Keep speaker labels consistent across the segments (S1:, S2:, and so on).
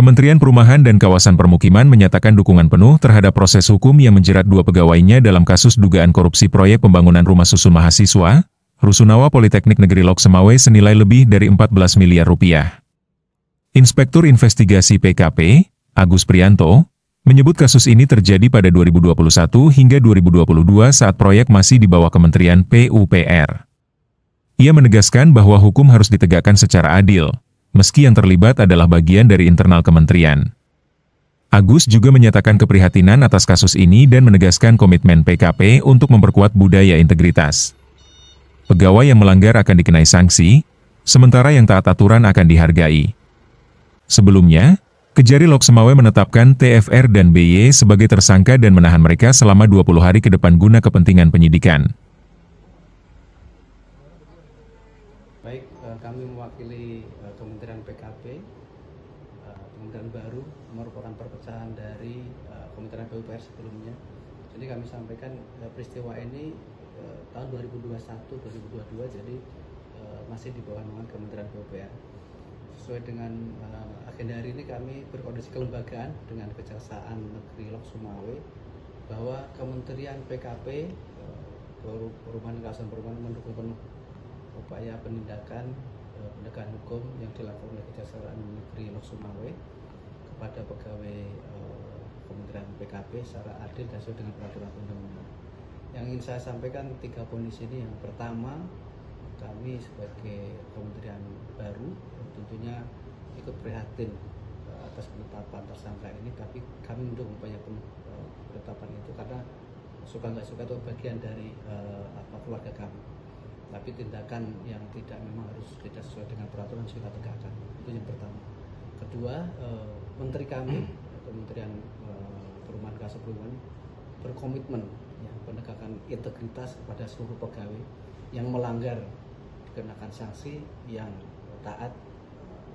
S1: Kementerian Perumahan dan Kawasan Permukiman menyatakan dukungan penuh terhadap proses hukum yang menjerat 2 pegawainya dalam kasus dugaan korupsi proyek pembangunan rumah susun mahasiswa, Rusunawa Politeknik Negeri Lok Semawe senilai lebih dari 14 miliar rupiah. Inspektur Investigasi PKP, Agus Prianto, menyebut kasus ini terjadi pada 2021 hingga 2022 saat proyek masih di bawah Kementerian PUPR. Ia menegaskan bahwa hukum harus ditegakkan secara adil, meski yang terlibat adalah bagian dari internal kementerian. Agus juga menyatakan keprihatinan atas kasus ini dan menegaskan komitmen PKP untuk memperkuat budaya integritas. Pegawai yang melanggar akan dikenai sanksi, sementara yang taat aturan akan dihargai. Sebelumnya, Kejari Lok Semawe menetapkan TFR dan BY sebagai tersangka dan menahan mereka selama 20 hari ke depan guna kepentingan penyidikan.
S2: Baik, kami mewakili Kementerian PKP, Kementerian baru merupakan perpecahan dari Kementerian PUPR sebelumnya. Jadi kami sampaikan peristiwa ini tahun 2021-2022, jadi masih di bawah naungan Kementerian PUPR. Sesuai dengan agenda hari ini kami berkoordinasi kelembagaan dengan Kejaksaan Negeri Lok Semawe bahwa Kementerian PKP, Perumahan dan Kawasan Permukiman mendukung penuh upaya penindakan penegakan hukum yang dilakukan oleh Kejaksaan Negeri Lok Semawe kepada pegawai Kementerian PKP secara adil dan sesuai dengan peraturan undang-undang. Yang ingin saya sampaikan 3 poin di sini. Yang pertama, kami sebagai kementerian baru tentunya ikut prihatin atas penetapan tersangka ini, tapi kami mendukung upaya penetapan itu karena suka nggak suka itu bagian dari keluarga kami. Tapi tindakan yang memang harus tidak sesuai dengan peraturan harus kita tegakkan. Itu yang pertama. Kedua, menteri kami, Kementerian Perumahan dan Kawasan Permukiman berkomitmen penegakan integritas kepada seluruh pegawai yang melanggar dikenakan sanksi, yang taat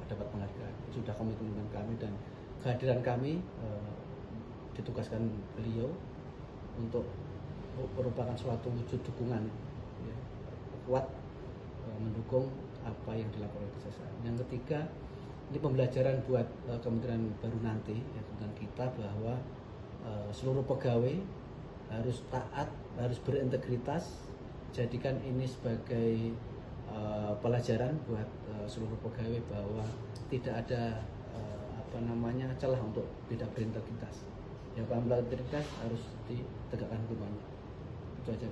S2: dapat penghargaan. Sudah komitmen kami dan kehadiran kami ditugaskan beliau untuk merupakan suatu wujud dukungan kuat mendukung apa yang dilakukan oleh Kejaksaan. Yang ketiga, ini pembelajaran buat kementerian baru nanti, tentang kita bahwa seluruh pegawai harus taat, harus berintegritas. Jadikan ini sebagai pelajaran buat seluruh pegawai bahwa tidak ada celah untuk tidak berintegritas. Yang melanggar integritas harus ditegakkan hukumannya. Itu aja.